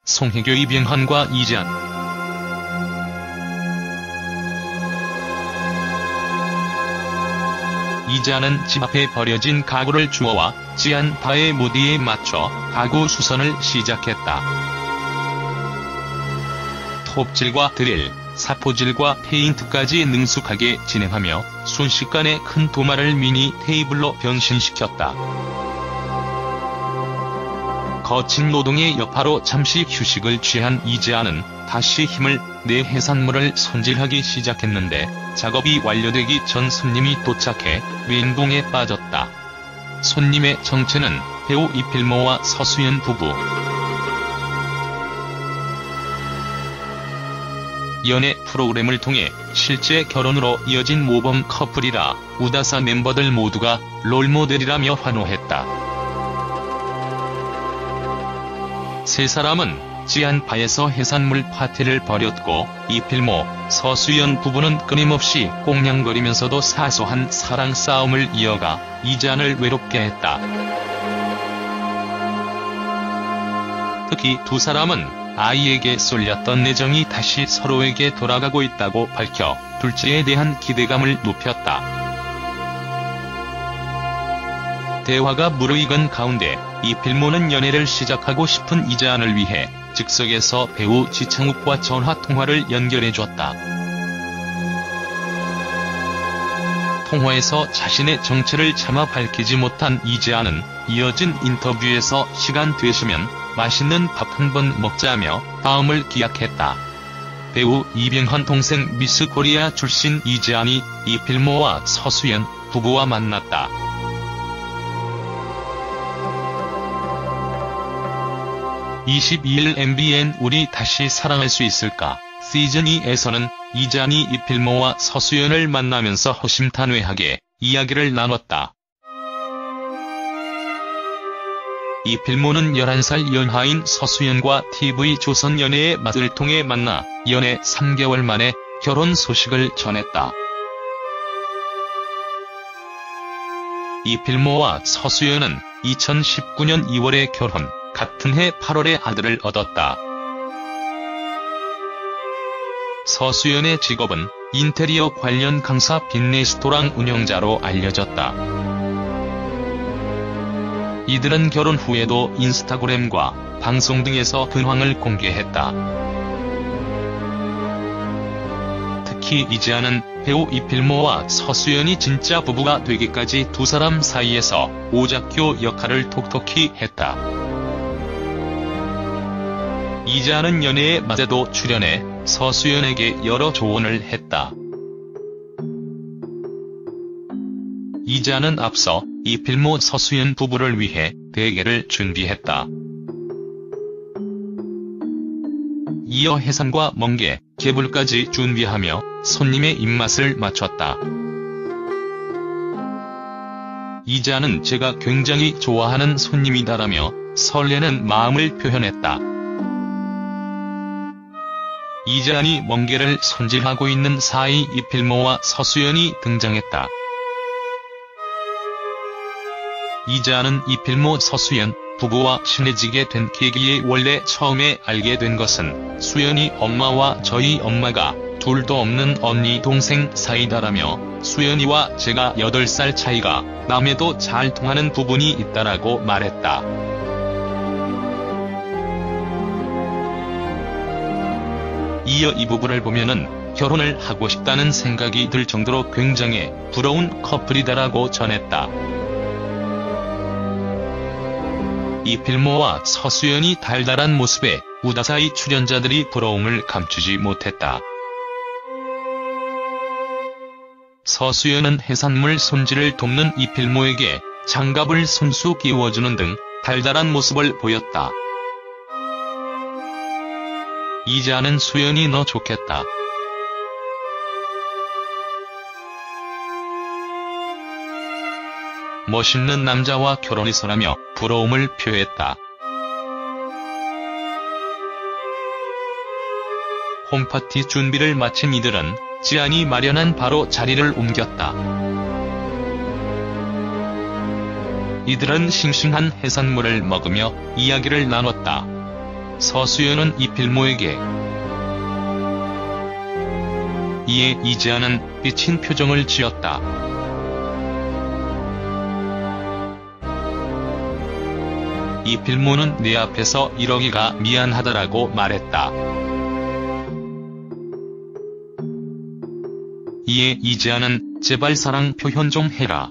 송혜교 이병헌과 이재한. 이재한은 집 앞에 버려진 가구를 주워와 지한 바의 무디에 맞춰 가구 수선을 시작했다. 톱질과 드릴, 사포질과 페인트까지 능숙하게 진행하며 순식간에 큰 도마를 미니 테이블로 변신시켰다. 거친 노동의 여파로 잠시 휴식을 취한 이재한은 다시 힘을 내 해산물을 손질하기 시작했는데 작업이 완료되기 전 손님이 도착해 멘붕에 빠졌다. 손님의 정체는 배우 이필모와 서수연 부부. 연애 프로그램을 통해 실제 결혼으로 이어진 모범 커플이라 우다사 멤버들 모두가 롤모델이라며 환호했다. 세 사람은 지한 바에서 해산물 파티를 벌였고 이필모, 서수연 부부는 끊임없이 꽁냥거리면서도 사소한 사랑 싸움을 이어가 이재한을 외롭게 했다. 특히 두 사람은 아이에게 쏠렸던 애정이 다시 서로에게 돌아가고 있다고 밝혀 둘째에 대한 기대감을 높였다. 대화가 무르익은 가운데 이필모는 연애를 시작하고 싶은 이재한을 위해 즉석에서 배우 지창욱과 전화통화를 연결해줬다. 통화에서 자신의 정체를 차마 밝히지 못한 이재한은 이어진 인터뷰에서 시간 되시면 맛있는 밥 한번 먹자며 다음을 기약했다. 배우 이병헌 동생 미스 코리아 출신 이재한이 이필모와 서수연 부부와 만났다. 22일 MBN 우리 다시 사랑할 수 있을까 시즌2에서는 이재한이 이필모와 서수연을 만나면서 허심탄회하게 이야기를 나눴다. 이필모는 11살 연하인 서수연과 TV조선 연애의 맛을 통해 만나 연애 3개월 만에 결혼 소식을 전했다. 이필모와 서수연은 2019년 2월에 결혼, 같은 해 8월에 아들을 얻었다. 서수연의 직업은 인테리어 관련 강사 빈레스토랑 운영자로 알려졌다. 이들은 결혼 후에도 인스타그램과 방송 등에서 근황을 공개했다. 특히 이재한은 배우 이필모와 서수연이 진짜 부부가 되기까지 두 사람 사이에서 오작교 역할을 톡톡히 했다. 이재한은 연애의 맛에도 출연해 서수연에게 여러 조언을 했다. 이재한은 앞서 이필모 서수연 부부를 위해 대게를 준비했다. 이어 해산과 멍게, 개불까지 준비하며 손님의 입맛을 맞췄다. 이재한은 제가 굉장히 좋아하는 손님이다라며 설레는 마음을 표현했다. 이재한이 멍게를 손질하고 있는 사이 이필모와 서수연이 등장했다. 이재한은 이필모 서수연 부부와 친해지게 된 계기에 원래 처음에 알게 된 것은 수연이 엄마와 저희 엄마가 둘도 없는 언니 동생 사이다라며 수연이와 제가 8살 차이가 남에도 잘 통하는 부분이 있다라고 말했다. 이어 이 부부를 보면은 결혼을 하고 싶다는 생각이 들 정도로 굉장히 부러운 커플이다라고 전했다. 이필모와 서수연이 달달한 모습에 우다사이 출연자들이 부러움을 감추지 못했다. 서수연은 해산물 손질을 돕는 이필모에게 장갑을 손수 끼워주는 등 달달한 모습을 보였다. 이재한은 수연이 너 좋겠다. 멋있는 남자와 결혼해서라며 부러움을 표했다. 홈파티 준비를 마친 이들은 지한이 마련한 바로 자리를 옮겼다. 이들은 싱싱한 해산물을 먹으며 이야기를 나눴다. 서수연은 이필모에게 이에 이재한은 삐친 표정을 지었다. 이필모는 내 앞에서 이러기가 미안하다라고 말했다. 이에 이재한은 제발 사랑 표현 좀 해라.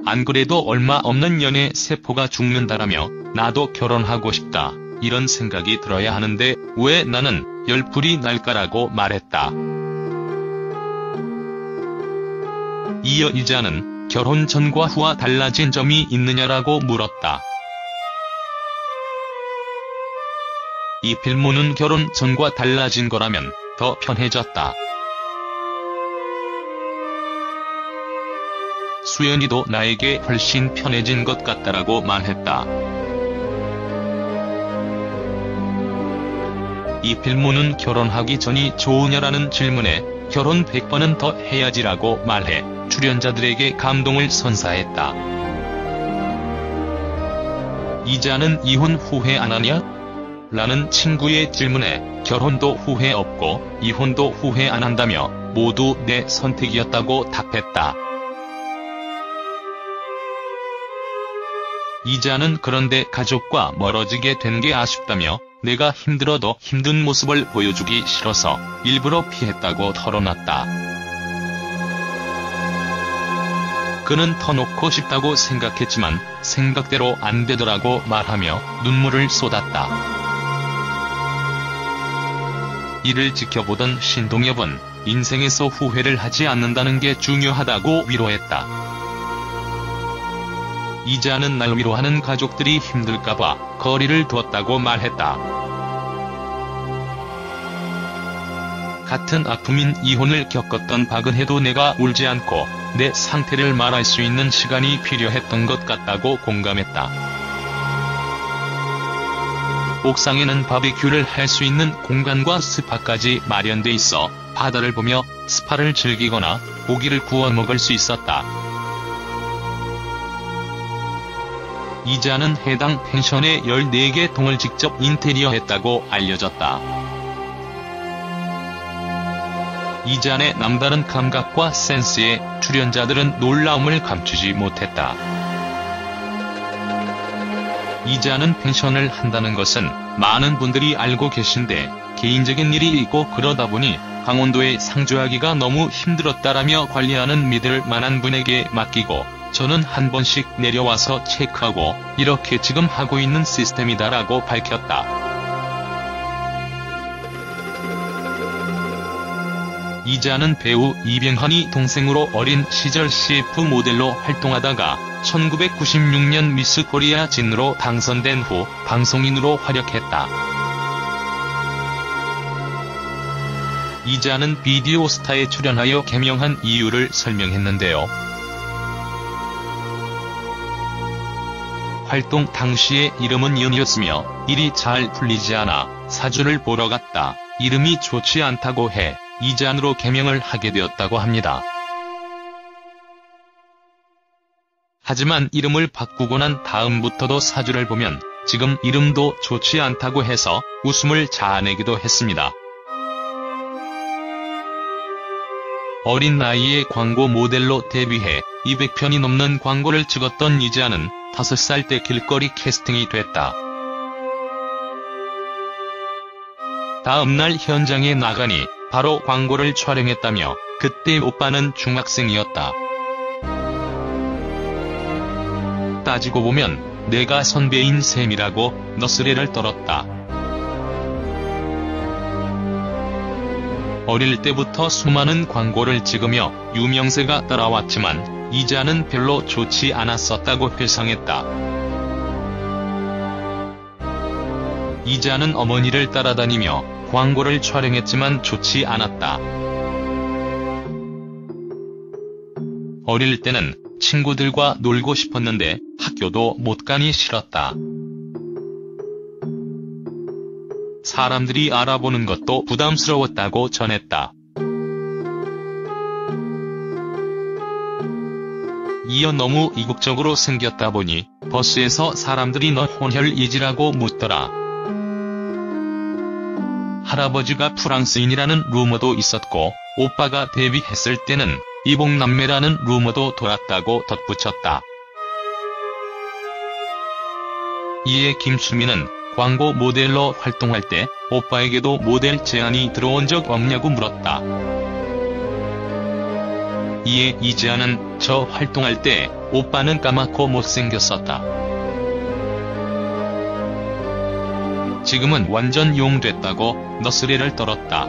안 그래도 얼마 없는 연애 세포가 죽는다라며 나도 결혼하고 싶다. 이런 생각이 들어야 하는데 왜 나는 열불이 날까라고 말했다. 이어 이재한은 결혼 전과 후와 달라진 점이 있느냐라고 물었다. 이필모는 결혼 전과 달라진 거라면 더 편해졌다. 수연이도 나에게 훨씬 편해진 것 같다라고 말했다. 이필모는 결혼하기 전이 좋으냐라는 질문에 결혼 100번은 더 해야지라고 말해 출연자들에게 감동을 선사했다. 이재한은 이혼 후회 안 하냐? 라는 친구의 질문에 결혼도 후회 없고 이혼도 후회 안 한다며 모두 내 선택이었다고 답했다. 이재한은 그런데 가족과 멀어지게 된 게 아쉽다며 내가 힘들어도 힘든 모습을 보여주기 싫어서 일부러 피했다고 털어놨다. 그는 터놓고 싶다고 생각했지만 생각대로 안 되더라고 말하며 눈물을 쏟았다. 이를 지켜보던 신동엽은 인생에서 후회를 하지 않는다는 게 중요하다고 위로했다. 이재한은 날 위로하는 가족들이 힘들까봐 거리를 두었다고 말했다. 같은 아픔인 이혼을 겪었던 박은혜도 내가 울지 않고 내 상태를 말할 수 있는 시간이 필요했던 것 같다고 공감했다. 옥상에는 바비큐를 할 수 있는 공간과 스파까지 마련돼 있어 바다를 보며 스파를 즐기거나 고기를 구워 먹을 수 있었다. 이재한은 해당 펜션의 14개 동을 직접 인테리어했다고 알려졌다. 이재한의 남다른 감각과 센스에 출연자들은 놀라움을 감추지 못했다. 이재한은 펜션을 한다는 것은 많은 분들이 알고 계신데 개인적인 일이 있고 그러다 보니 강원도에 상주하기가 너무 힘들었다라며 관리하는 믿을 만한 분에게 맡기고 저는 한 번씩 내려와서 체크하고 이렇게 지금 하고 있는 시스템이다라고 밝혔다. 이재한은 배우 이병헌이 동생으로 어린 시절 CF 모델로 활동하다가 1996년 미스 코리아 진으로 당선된 후 방송인으로 활약했다. 이재한은 비디오스타에 출연하여 개명한 이유를 설명했는데요. 활동 당시의 이름은 연이었으며 일이 잘 풀리지 않아 사주를 보러 갔다. 이름이 좋지 않다고 해 이재한으로 개명을 하게 되었다고 합니다. 하지만 이름을 바꾸고 난 다음부터도 사주를 보면 지금 이름도 좋지 않다고 해서 웃음을 자아내기도 했습니다. 어린 나이에 광고 모델로 데뷔해 200편이 넘는 광고를 찍었던 이재한은 5살 때 길거리 캐스팅이 됐다. 다음날 현장에 나가니 바로 광고를 촬영했다며 그때 오빠는 중학생이었다. 따지고 보면 내가 선배인 셈이라고 너스레를 떨었다. 어릴 때부터 수많은 광고를 찍으며 유명세가 따라왔지만 이재한은 별로 좋지 않았었다고 회상했다. 이재한은 어머니를 따라다니며 광고를 촬영했지만 좋지 않았다. 어릴 때는 친구들과 놀고 싶었는데 학교도 못 가니 싫었다. 사람들이 알아보는 것도 부담스러웠다고 전했다. 이어 너무 이국적으로 생겼다 보니 버스에서 사람들이 너 혼혈이지라고 묻더라. 할아버지가 프랑스인이라는 루머도 있었고 오빠가 데뷔했을 때는 이복남매라는 루머도 돌았다고 덧붙였다. 이에 김수미는 광고 모델로 활동할 때 오빠에게도 모델 제안이 들어온 적 없냐고 물었다. 이에 이재하는 저 활동할 때 오빠는 까맣고 못생겼었다. 지금은 완전 용 됐다고 너스레를 떨었다.